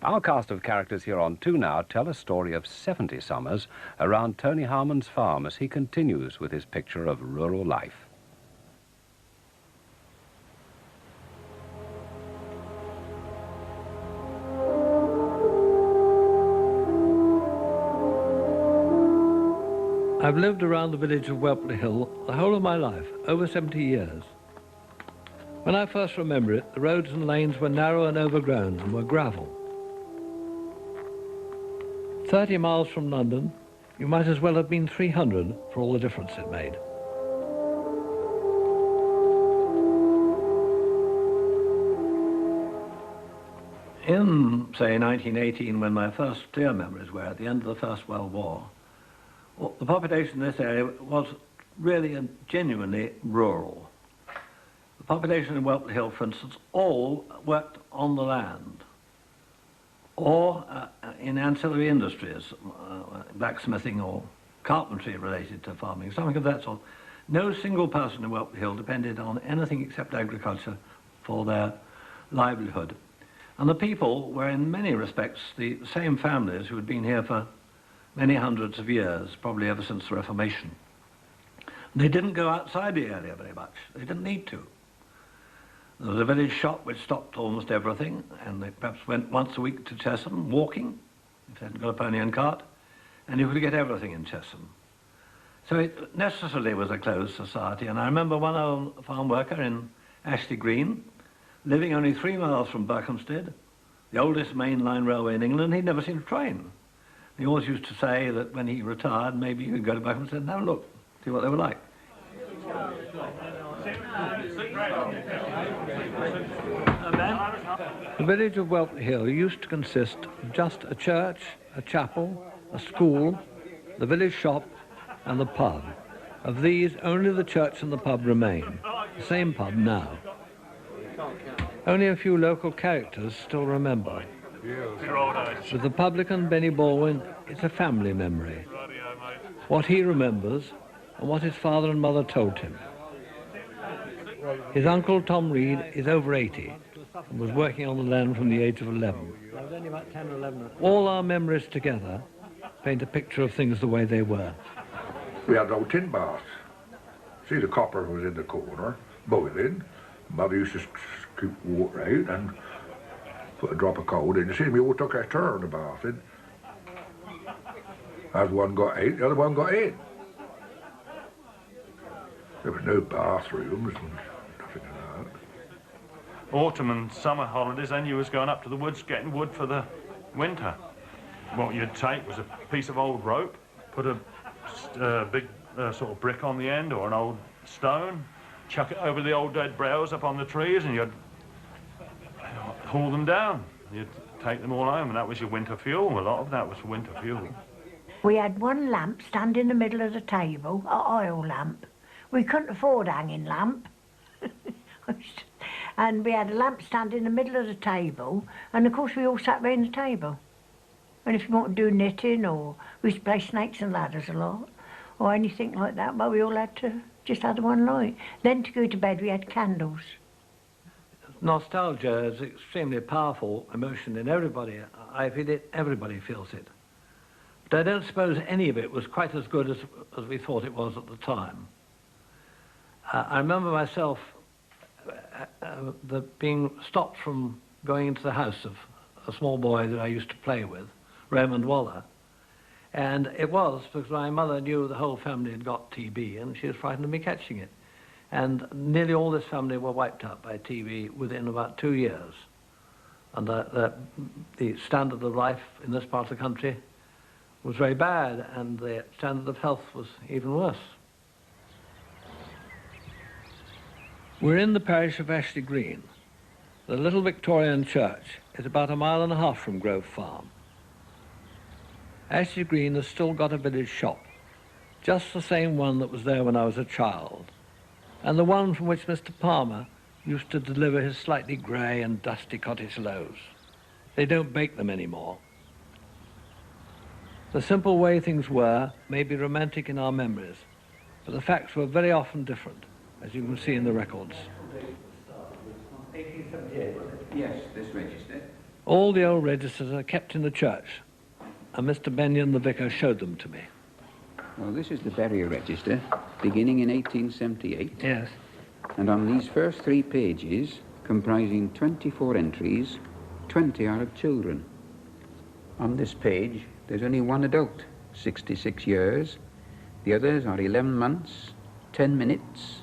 Our cast of characters here on Two Now tell a story of 70 summers around Tony Harman's farm as he continues with his picture of rural life. I've lived around the village of Welpley Hill the whole of my life, over 70 years. When I first remember it, the roads and lanes were narrow and overgrown and were gravel. 30 miles from London, you might as well have been 300 for all the difference it made. In, say, 1918, when my first clear memories were at the end of the First World War, well, the population in this area was really and genuinely rural. The population in Welpley Hill, for instance, all worked on the land or in ancillary industries, blacksmithing or carpentry related to farming, something of that sort. No single person in Welpley Hill depended on anything except agriculture for their livelihood. And the people were in many respects the same families who had been here for many hundreds of years, probably ever since the Reformation. They didn't go outside the area very much. They didn't need to. There was a village shop which stocked almost everything, and they perhaps went once a week to Chesham, walking, if they hadn't got a pony and cart, and you could get everything in Chesham. So it necessarily was a closed society, and I remember one old farm worker in Ashley Green, living only 3 miles from Berkhamsted, the oldest mainline railway in England. He'd never seen a train. He always used to say that when he retired, maybe he could go to Berkhamsted and have a look, see what they were like. The village of Welpley Hill used to consist of just a church, a chapel, a school, the village shop and the pub. Of these, only the church and the pub remain, the same pub now. Only a few local characters still remember. With the publican Benny Baldwin, it's a family memory. What he remembers and what his father and mother told him. His uncle Tom Reed is over 80 and was working on the land from the age of 11. I was only about 10 or 11. All our memories together paint a picture of things the way they were. We had no tin baths. See, the copper was in the corner, boiling. Mother used to scoop water out and put a drop of cold in. You see, we all took our turn to bathing. As one got out, the other one got in. There was no bathrooms and nothing like that. Autumn and summer holidays, then you was going up to the woods getting wood for the winter. What you'd take was a piece of old rope, put a big sort of brick on the end or an old stone, chuck it over the old dead browse up on the trees and you'd haul them down. You'd take them all home and that was your winter fuel. A lot of that was winter fuel. We had one lamp stand in the middle of the table, an oil lamp. We couldn't afford a hanging lamp. And we had a lamp stand in the middle of the table and of course we all sat round the table. And if you want to do knitting or we used to play snakes and ladders a lot or anything like that, well, we all had to just have one light. Then to go to bed we had candles. Nostalgia is an extremely powerful emotion in everybody. I feel it, everybody feels it. But I don't suppose any of it was quite as good as we thought it was at the time. I remember myself being stopped from going into the house of a small boy that I used to play with, Raymond Waller. And it was because my mother knew the whole family had got TB and she was frightened of me catching it. And nearly all this family were wiped out by TB within about 2 years. And the standard of life in this part of the country was very bad and the standard of health was even worse. We're in the parish of Ashley Green. The little Victorian church is about 1.5 miles from Grove Farm. Ashley Green has still got a village shop, just the same one that was there when I was a child, and the one from which Mr. Palmer used to deliver his slightly grey and dusty cottage loaves. They don't bake them anymore. The simple way things were may be romantic in our memories, but the facts were very often different, as you can see in the records. 1878, yes, this register. All the old registers are kept in the church, and Mr. Benyon, the vicar, showed them to me. Well, this is the burial register, beginning in 1878. Yes. And on these first 3 pages, comprising 24 entries, 20 are of children. On this page, there's only one adult, 66 years. The others are 11 months, 10 minutes,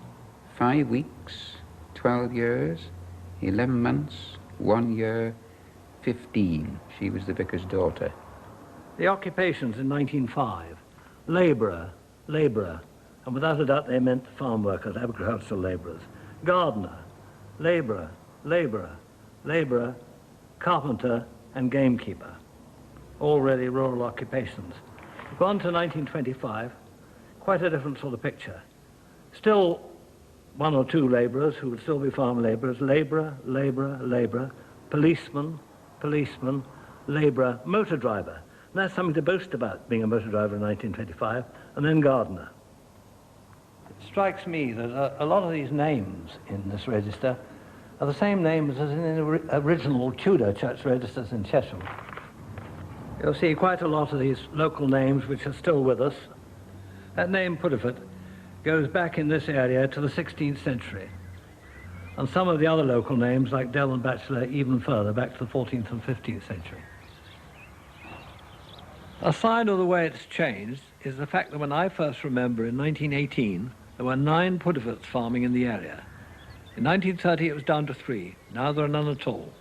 5 weeks, 12 years, 11 months, 1 year, 15. She was the vicar's daughter. The occupations in 1905, labourer, labourer, and without a doubt they meant farm workers, agricultural labourers, gardener, labourer, labourer, labourer, carpenter and gamekeeper, all really rural occupations. Go on to 1925, quite a different sort of picture. Still 1 or 2 labourers who would still be farm labourers, labourer, labourer, labourer, policeman, policeman, labourer, motor driver. And that's something to boast about, being a motor driver in 1925, and then gardener. It strikes me that a lot of these names in this register are the same names as in the original Tudor church registers in Chesham. You'll see quite a lot of these local names which are still with us. That name, Puddifoot, goes back in this area to the 16th century. And some of the other local names, like Dell and Batchelor, even further, back to the 14th and 15th century. A sign of the way it's changed is the fact that when I first remember in 1918, there were 9 Puddifoots farming in the area. In 1930 it was down to 3. Now there are none at all.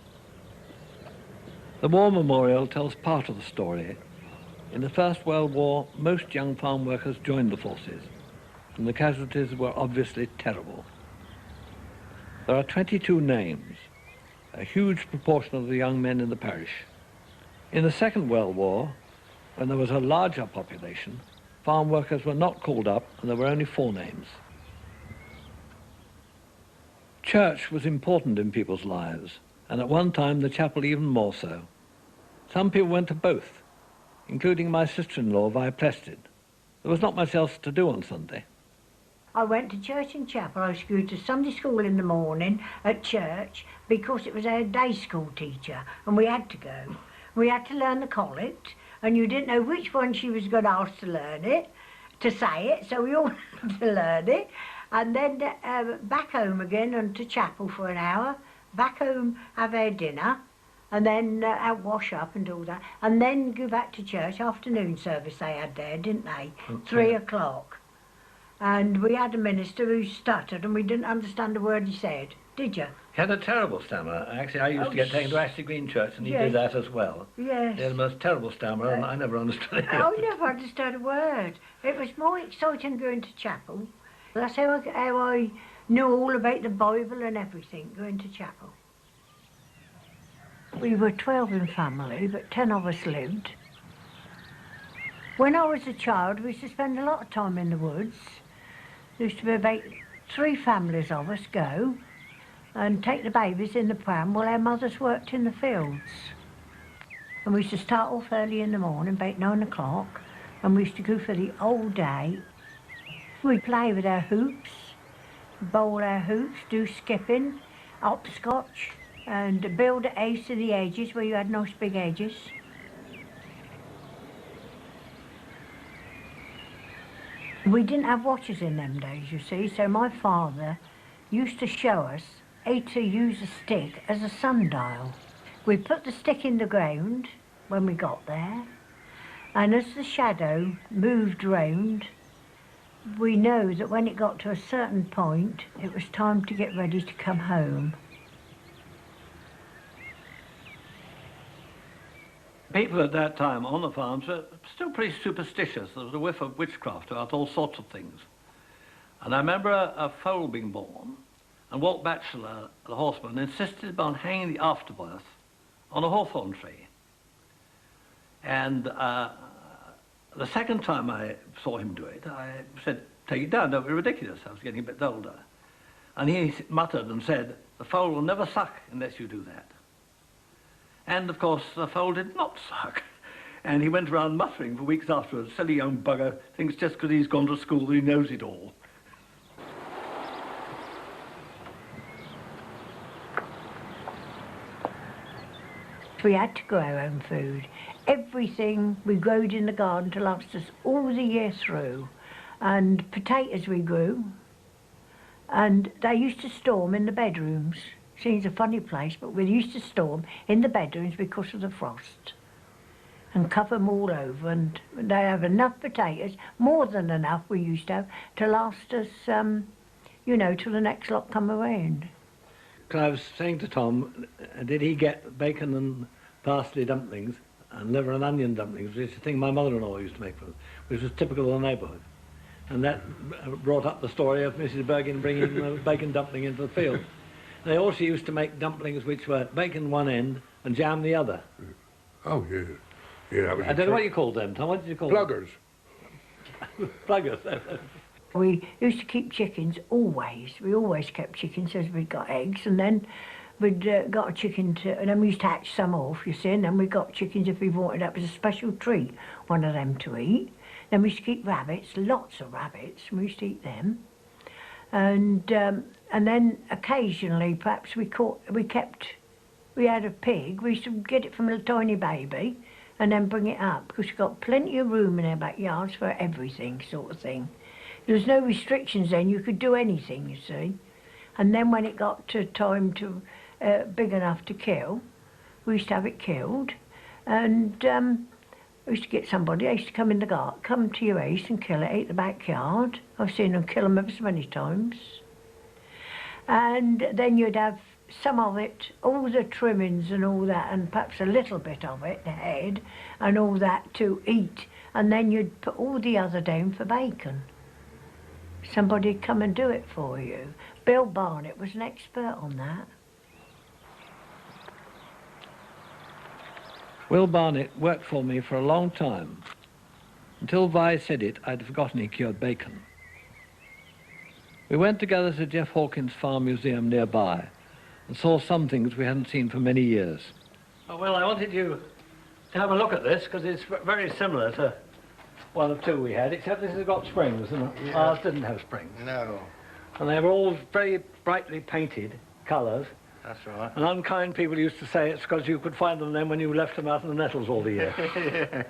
The War Memorial tells part of the story. In the First World War, most young farm workers joined the forces, and the casualties were obviously terrible. There are 22 names, a huge proportion of the young men in the parish. In the Second World War, when there was a larger population, farm workers were not called up and there were only 4 names. Church was important in people's lives, and at one time the chapel even more so. Some people went to both, including my sister-in-law, Vi Plested. There was not much else to do on Sunday. I went to church and chapel. I was going to Sunday school in the morning at church because it was our day school teacher and we had to go. We had to learn the collect and you didn't know which one she was going to ask to learn it, to say it, so we all had to learn it. And then back home again and to chapel for an hour, back home, have our dinner, and then wash up and all that, and then go back to church. Afternoon service they had there, didn't they? Okay. 3 o'clock. And we had a minister who stuttered and we didn't understand a word he said. Did you? He had a terrible stammer. Actually, I used to get taken to Ashley Green Church and he did that as well. Yes. He had the most terrible stammer and I never understood it. I never understood a word. It was more exciting going to chapel. That's how I knew all about the Bible and everything, going to chapel. We were 12 in family, but 10 of us lived. When I was a child, we used to spend a lot of time in the woods. There used to be about 3 families of us go and take the babies in the pram while our mothers worked in the fields. And we used to start off early in the morning, about 9 o'clock, and we used to go for the whole day. We'd play with our hoops, bowl our hoops, do skipping, hopscotch, and build a house to the edges where you had nice big edges. We didn't have watches in them days, you see, so my father used to show us how to use a stick as a sundial. We'd put the stick in the ground when we got there, and as the shadow moved round, we know that when it got to a certain point, it was time to get ready to come home. People at that time on the farms were still pretty superstitious. There was a whiff of witchcraft about all sorts of things. And I remember a foal being born, and Walt Batchelor, the horseman, insisted upon hanging the afterbirth on a hawthorn tree. And the second time I saw him do it, I said, "Take it down, don't be ridiculous." I was getting a bit older. And he muttered and said, "The foal will never suck unless you do that." And of course, the foal did not suck. And he went around muttering for weeks afterwards, "Silly young bugger, thinks just because he's gone to school he knows it all." We had to grow our own food. Everything we growed in the garden to last us all the year through. And potatoes we grew. And they used to store 'em in the bedrooms. Seems a funny place, but we used to store 'em in the bedrooms because of the frost. And cover them all over, and they have enough potatoes, more than enough we used to have, to last us, you know, till the next lot come around. I was saying to Tom, did he get bacon and parsley dumplings and liver and onion dumplings, which is the thing my mother-in-law used to make for us, which was typical of the neighbourhood. And that brought up the story of Mrs. Bergin bringing the bacon dumpling into the field. They also used to make dumplings which were bacon one end and jam the other. Oh, yeah. Yeah, that was I don't know what you called them, Tom. What did you call Pluggers. them? Pluggers. We used to keep chickens always. We always kept chickens as we'd got eggs, and then we'd got a chicken and then we used to hatch some off, you see, and then we got chickens if we wanted. That was a special treat, one of them to eat. Then we used to keep rabbits, lots of rabbits, and we used to eat them. And then occasionally, perhaps we had a pig. We used to get it from a tiny baby and then bring it up, because we've got plenty of room in our backyards for everything, sort of thing. There was no restrictions then, you could do anything, you see. And then when it got to time to big enough to kill, we used to have it killed. And we used to get somebody, they used to come in the garden, come to your house and kill it, eat the backyard. I've seen them kill them ever so many times. And then you'd have some of it, all the trimmings and all that, and perhaps a little bit of it, the head, and all that to eat. And then you'd put all the other down for bacon. Somebody'd come and do it for you. Bill Barnett was an expert on that. Will Barnett worked for me for a long time. Until Vi said it, I'd forgotten he cured bacon. We went together to Jeff Hawkins' farm museum nearby and saw some things we hadn't seen for many years. Oh, well, I wanted you to have a look at this, because it's very similar to one or two we had, except this has got springs, and ours didn't have springs. No. And they were all very brightly painted colours. That's right. And unkind people used to say it's because you could find them then when you left them out in the nettles all the year.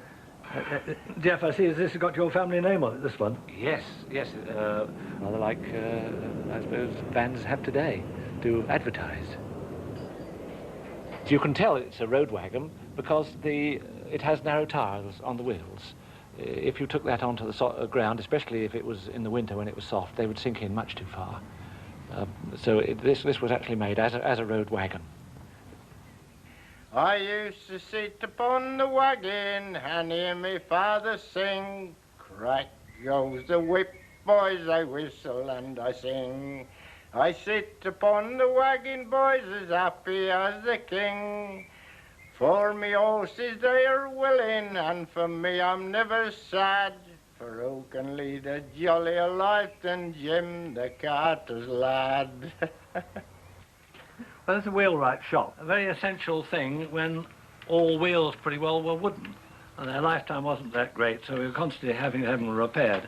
Jeff, I see this has got your family name on it, this one. Yes, rather like, I suppose, vans have today, to advertise. You can tell it's a road wagon because it has narrow tires on the wheels. If you took that onto the ground, especially if it was in the winter when it was soft, they would sink in much too far. This was actually made as a road wagon. I used to sit upon the wagon and hear me father sing. Crack goes the whip, boys, I whistle and I sing. I sit upon the wagon, boys, as happy as the king. For me horses they are willing, and for me I'm never sad. For who can lead a jollier life than Jim the carter's lad? Well, it's a wheelwright shop, a very essential thing when all wheels pretty well were wooden. And their lifetime wasn't that great, so we were constantly having them repaired.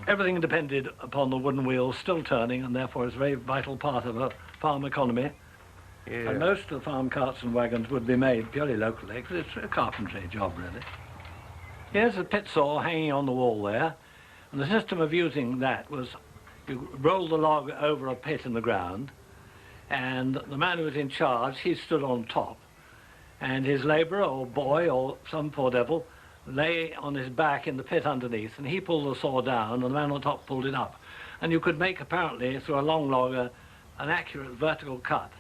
Everything depended upon the wooden wheels still turning, and therefore it's a very vital part of a farm economy. Yeah. And most of the farm carts and wagons would be made purely locally, because it's a carpentry job, really. Here's a pit saw hanging on the wall there, and the system of using that was you roll the log over a pit in the ground, and the man who was in charge, he stood on top, and his labourer or boy or some poor devil lay on his back in the pit underneath, and he pulled the saw down, and the man on top pulled it up. And you could make, apparently, through a long log, an accurate vertical cut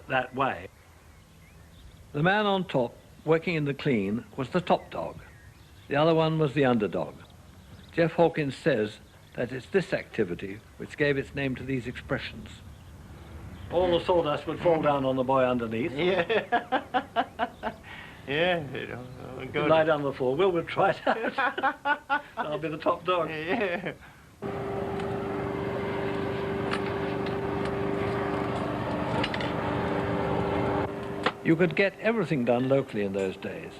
that way. The man on top, working in the clean, was the top dog. The other one was the underdog. Jeff Hawkins says that it's this activity which gave its name to these expressions. All the sawdust would fall down on the boy underneath. Yeah. Yeah. He'd lie down on the floor. We'll try it out. I'll be the top dog. Yeah. You could get everything done locally in those days.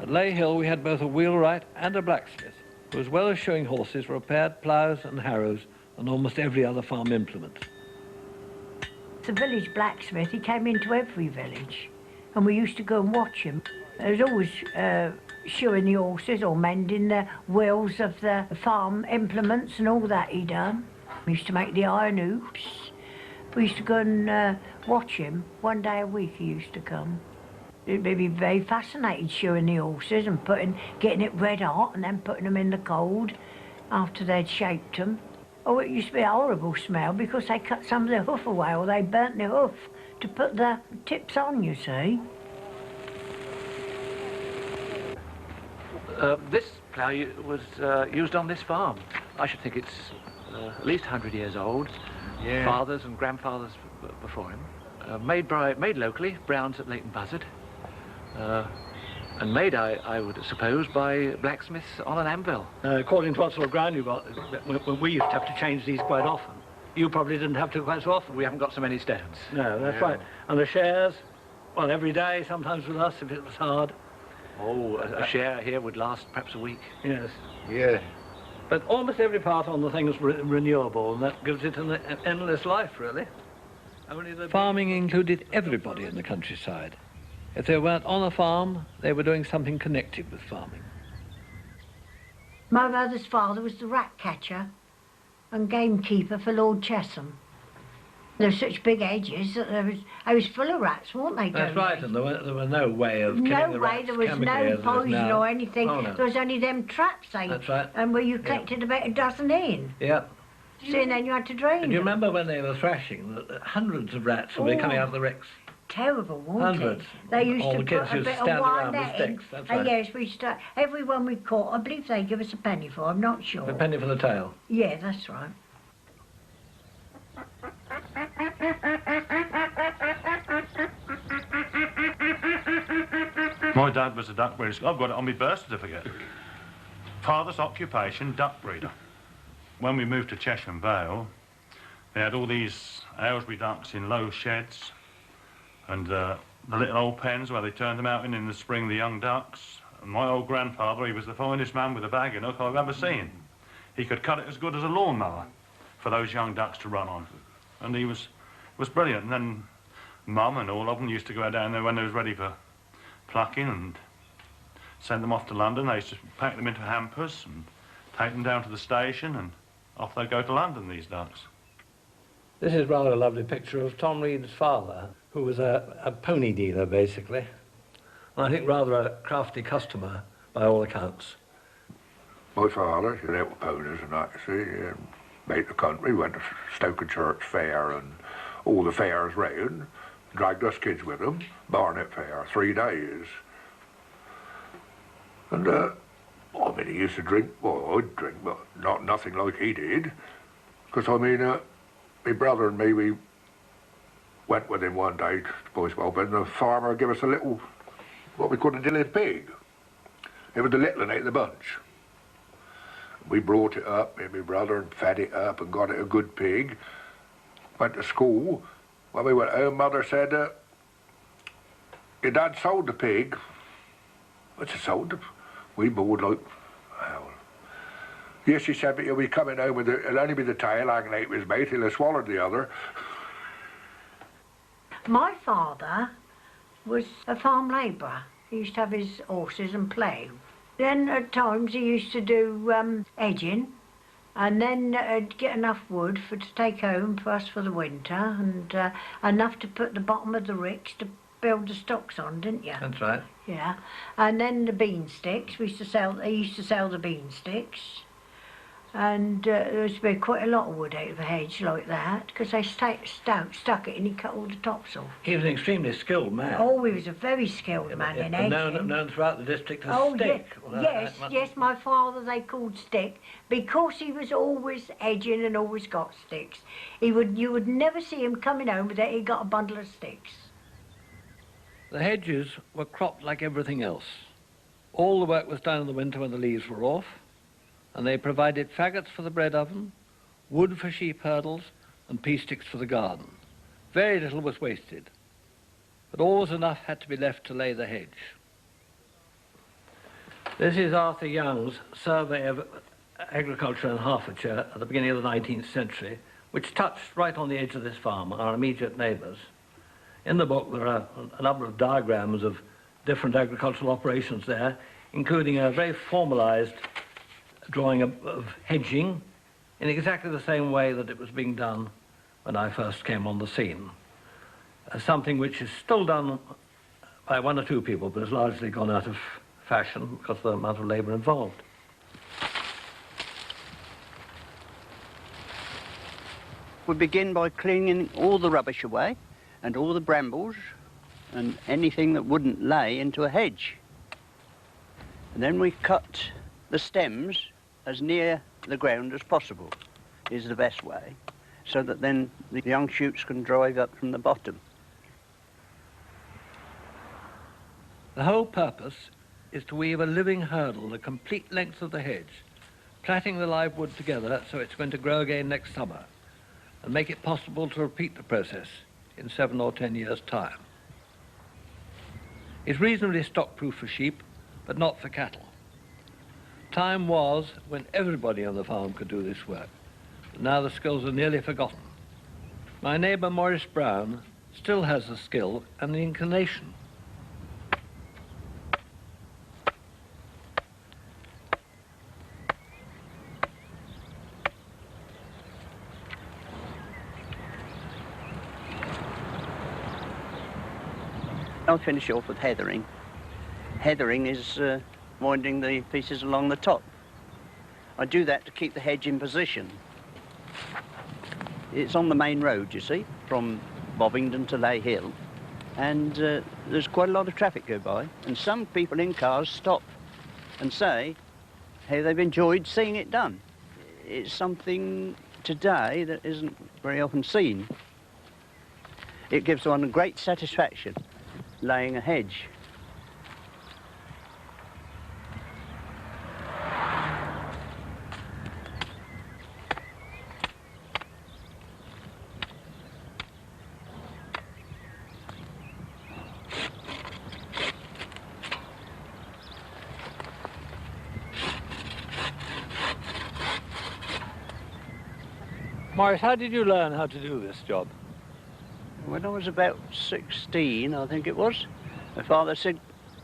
At Ley Hill we had both a wheelwright and a blacksmith, who as well as shoeing horses repaired ploughs and harrows and almost every other farm implement. The village blacksmith, he came into every village. and we used to go and watch him. There was always shoeing the horses or mending the wheels of the farm implements and all that he done. We used to make the iron hoops. We used to go and watch him. 1 day a week he used to come. He'd be very fascinated shoeing the horses and getting it red hot and then putting them in the cold after they'd shaped them. Oh, it used to be a horrible smell because they cut some of the hoof away or they burnt the hoof to put the tips on, you see. This plough was used on this farm. I should think it's at least 100 years old. Yeah. Fathers and grandfathers before him. Made locally, Brown's at Leighton Buzzard. And made, I would suppose, by blacksmiths on an anvil. According to what sort of ground you got, we used to have to change these quite often. You probably didn't have to quite so often. We haven't got so many stones. No, that's right. And the shares, well, every day, sometimes with us if it was hard. Oh, a share here would last perhaps a week. Yes. Yeah. But almost every part on the thing's renewable, and that gives it an endless life, really. Farming included everybody in the countryside. If they weren't on a farm, they were doing something connected with farming. My mother's father was the rat catcher and gamekeeper for Lord Chesham. There were such big hedges that they was full of rats, weren't they? That's right, and there were no way of killing the rats. There was no poison or anything. Oh, no. There was only them traps That's right. and where you collected about a dozen in. Yeah. See, and then you had to drain them. Do you remember when they were thrashing, that hundreds of rats would be coming out of the ricks? Terrible, wasn't Hundreds. it? They used All to the kids put a used to bit stand of wire around with net in. sticks, that's right. Yes, we used to, every one we caught, I believe they give us a penny for, I'm not sure. A penny for the tail. Yeah, that's right. My dad was a duck breeder. I've got it on my birth certificate. Father's occupation, duck breeder. When we moved to Chesham Vale, they had all these Aylesbury ducks in low sheds and the little old pens where they turned them out in the spring, the young ducks. And my old grandfather, he was the finest man with a bag and hook I've ever seen. He could cut it as good as a lawnmower for those young ducks to run on. And he was brilliant. And then Mum and all of them used to go down there when they was ready for plucking and send them off to London. They used to pack them into hampers and take them down to the station and off they go to London, these ducks. This is rather a lovely picture of Tom Reed's father, who was a pony dealer, basically. And I think rather a crafty customer, by all accounts. My father, he had ponies and that, you see, and made the country, went to Stoke Church Fair and all the fairs round, dragged us kids with him, Barnet Fair, 3 days. And, I mean, he used to drink, well, I'd drink, but nothing like he did. Because, I mean, my brother and me, we went with him one day to Boys Bob, and the farmer gave us a little, what we called a dilly pig. It was the little one of the bunch. We brought it up, me and my brother, and fed it up and got it a good pig. Went to school. When we went home, Mother said, your dad sold the pig. What's he sold the? We bawled like hell. Yes, she said, but he'll be coming home with it'll only be the tail hanging out with his mate, he'll have swallowed the other. My father was a farm labourer. He used to have his horses and plough. Then at times he used to do edging, and then get enough wood to take home for us for the winter, and enough to put the bottom of the ricks to build the stocks on, didn't you? That's right. Yeah, and then the bean sticks. He used to sell the bean sticks, and there used to be quite a lot of wood out of a hedge like that, because they stuck it and he cut all the tops off. He was an extremely skilled man. Oh, he was a very skilled man in edging. Known throughout the district as Stick. Yes, my father they called Stick, because he was always edging and always got sticks. You would never see him coming home without he got a bundle of sticks. The hedges were cropped like everything else. All the work was done in the winter when the leaves were off, and they provided faggots for the bread oven, wood for sheep hurdles, and pea sticks for the garden. Very little was wasted, but always enough had to be left to lay the hedge. This is Arthur Young's survey of agriculture in Hertfordshire at the beginning of the 19th century, which touched right on the edge of this farm, our immediate neighbours. In the book there are a number of diagrams of different agricultural operations there, including a very formalised drawing of hedging in exactly the same way that it was being done when I first came on the scene. Something which is still done by one or two people, but has largely gone out of fashion because of the amount of labour involved. We begin by cleaning all the rubbish away and all the brambles and anything that wouldn't lay into a hedge. And then we cut the stems as near the ground as possible, is the best way, so that then the young shoots can drive up from the bottom. The whole purpose is to weave a living hurdle the complete length of the hedge, plaiting the live wood together so it's going to grow again next summer, and make it possible to repeat the process in 7 or 10 years' time. It's reasonably stock-proof for sheep, but not for cattle. Time was when everybody on the farm could do this work, but now the skills are nearly forgotten. My neighbour Maurice Brown still has the skill and the inclination. I'll finish off with heathering. Heathering is winding the pieces along the top. I do that to keep the hedge in position. It's on the main road, you see, from Bovingdon to Ley Hill, and there's quite a lot of traffic go by, and some people in cars stop and say how they've enjoyed seeing it done. It's something today that isn't very often seen. It gives one a great satisfaction, laying a hedge. Maurice, how did you learn how to do this job? When I was about 16, I think it was, my father said,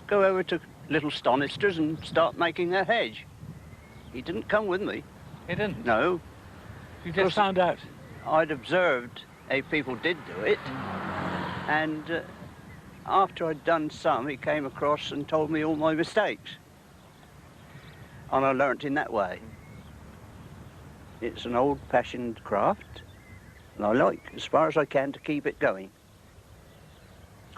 go over to Little Stonisters and start making a hedge. He didn't come with me. He didn't? No. You just found out? I'd observed how people did do it, and after I'd done some, he came across and told me all my mistakes. And I learnt in that way. It's an old-fashioned craft, and I like, as far as I can, to keep it going.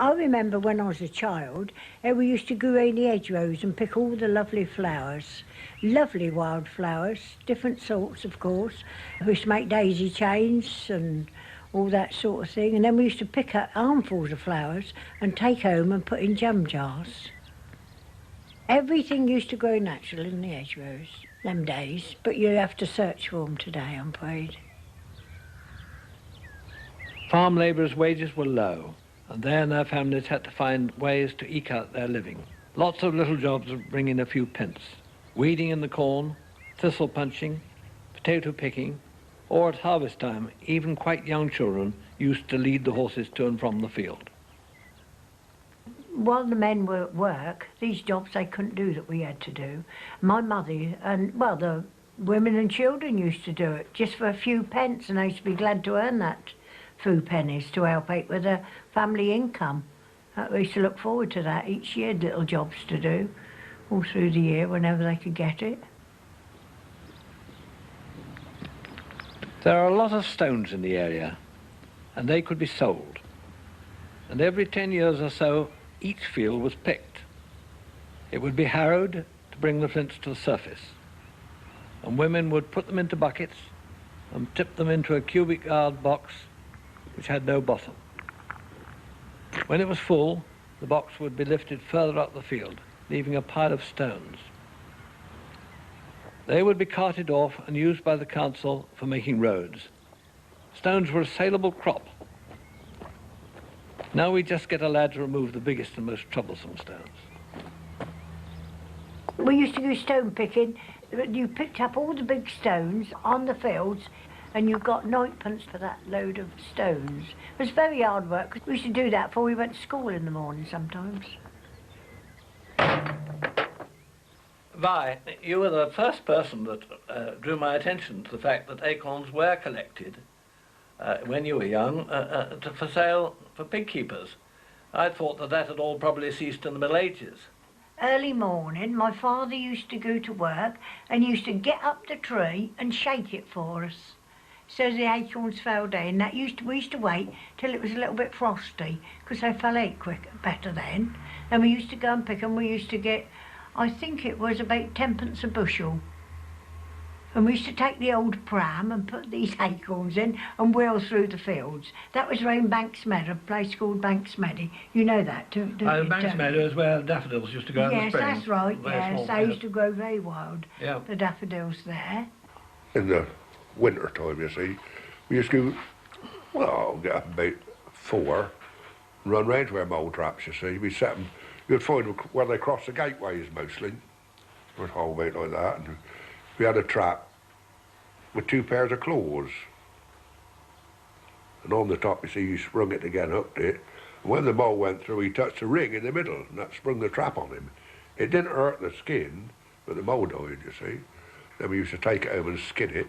I remember when I was a child, we used to go around the hedgerows and pick all the lovely flowers, lovely wild flowers, different sorts, of course. We used to make daisy chains and all that sort of thing, and then we used to pick up armfuls of flowers and take home and put in jam jars. Everything used to grow natural in the hedgerows, them days, but you have to search for them today, I'm afraid. Farm labourers' wages were low, and they and their families had to find ways to eke out their living. Lots of little jobs would bring in a few pence. Weeding in the corn, thistle punching, potato picking, or at harvest time, even quite young children used to lead the horses to and from the field. While the men were at work, these jobs they couldn't do that we had to do. My mother and, well, the women and children used to do it just for a few pence, and they used to be glad to earn that few pennies to help out with their family income. We used to look forward to that each year, little jobs to do, all through the year, whenever they could get it. There are a lot of stones in the area, and they could be sold. And every 10 years or so, each field was picked. It would be harrowed to bring the flints to the surface, and women would put them into buckets and tip them into a cubic yard box which had no bottom. When it was full, the box would be lifted further up the field, leaving a pile of stones. They would be carted off and used by the council for making roads. Stones were a saleable crop. Now we just get a lad to remove the biggest and most troublesome stones. We used to go stone picking. You picked up all the big stones on the fields, and you got ninepence for that load of stones. It was very hard work, because we used to do that before we went to school in the morning sometimes. Vi, you were the first person that drew my attention to the fact that acorns were collected when you were young for sale for pig keepers. I thought that that had all probably ceased in the Middle Ages. Early morning, my father used to go to work and used to get up the tree and shake it for us, so the acorns fell down. We used to wait till it was a little bit frosty, because they fell out better then. And we used to go and pick them. We used to get, I think it was about 10pence a bushel. And we used to take the old pram and put these acorns in and wheel through the fields. That was round Banks Meadow, a place called Banks Meadow. You know that, don't you? Banks Meadow is where daffodils used to go in the spring. Yes, that's right, yes. Small, They used to grow very wild, yeah. the daffodils there. In the winter time, you see, we used to go, well, get up about 4 and run round to our mole traps, you see. We set them, you'd find where they cross the gateways mostly. We'd haul about like that. And we had a trap with 2 pairs of claws. And on the top, you see, you sprung it again, hooked it. And when the mole went through, he touched a ring in the middle, and that sprung the trap on him. It didn't hurt the skin, but the mole died, you see. Then we used to take it home and skin it,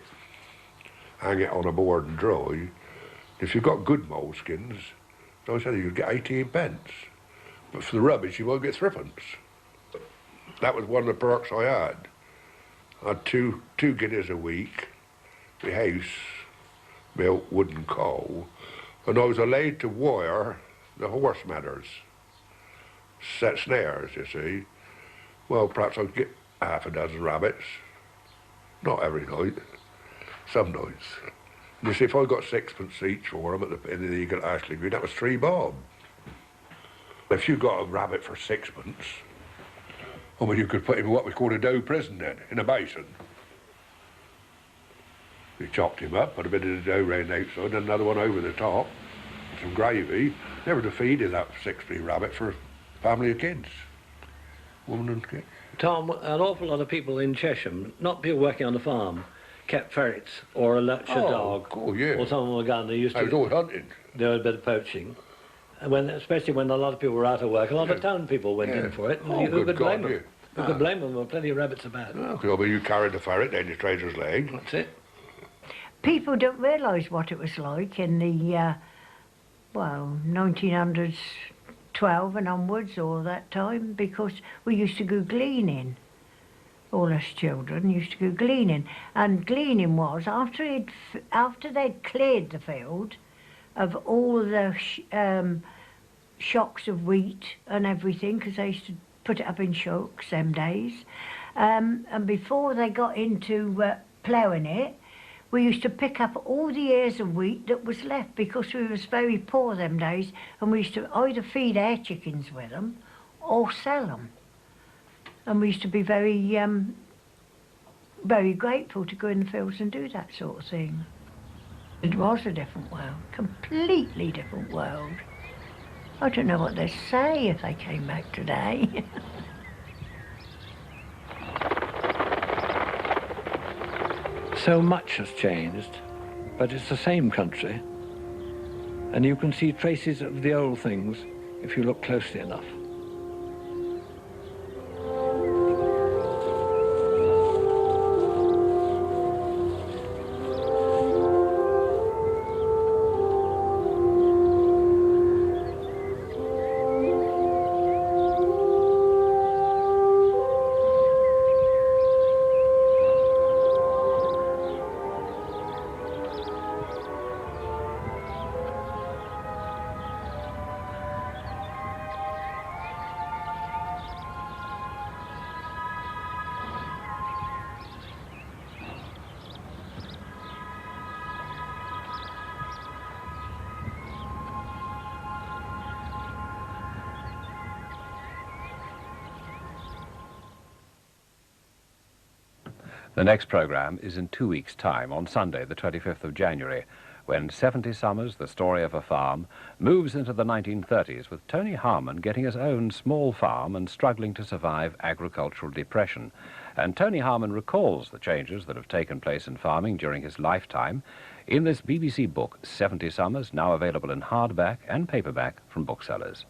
hang it on a board and dry. If you've got good mole skins, as I said, you'd get 18pence. But for the rubbish, you won't get 3pence. That was one of the perks I had. I had two guineas a week. My house built wood and coal, and I was allowed to wire the horse matters, set snares, you see. Well, perhaps I'd get half a dozen rabbits. Not every night, some nights. And you see, if I got 6pence each for them at the end of the Eagle at Ashley Green, that was 3 bob. If you got a rabbit for 6pence, I mean, you could put him in what was called a dough prison then, in a basin. We chopped him up, put a bit of the dough round the outside, and another one over the top, some gravy. Never to feed is that 6p rabbit for a family of kids. Woman and kid. Tom, an awful lot of people in Chesham, not people working on the farm, kept ferrets or a lurcher dog. Oh, yeah. Or someone with a gun. They used to. I was always hunting. Do a bit of poaching. And especially when a lot of people were out of work, a lot of town people went in for it. Oh, who could blame them? Yeah. Who could blame them? There were plenty of rabbits about. Oh, I mean, you carried the ferret down your trader's leg. That's it. People don't realise what it was like in the, 1900s, 12 and onwards, or that time, because we used to go gleaning. All us children used to go gleaning. And gleaning was, after they'd cleared the field of all the shocks of wheat and everything, because they used to put it up in shocks them days, and before they got into ploughing it, we used to pick up all the ears of wheat that was left, because we was very poor them days, and we used to either feed our chickens with them or sell them. And we used to be very, very grateful to go in the fields and do that sort of thing. It was a different world, completely different world. I don't know what they'd say if they came back today. So much has changed, but it's the same country. And you can see traces of the old things if you look closely enough. The next programme is in 2 weeks' time, on Sunday, the 25th of January, when 70 Summers, the story of a farm, moves into the 1930s, with Tony Harman getting his own small farm and struggling to survive agricultural depression. And Tony Harman recalls the changes that have taken place in farming during his lifetime in this BBC book, 70 Summers, now available in hardback and paperback from booksellers.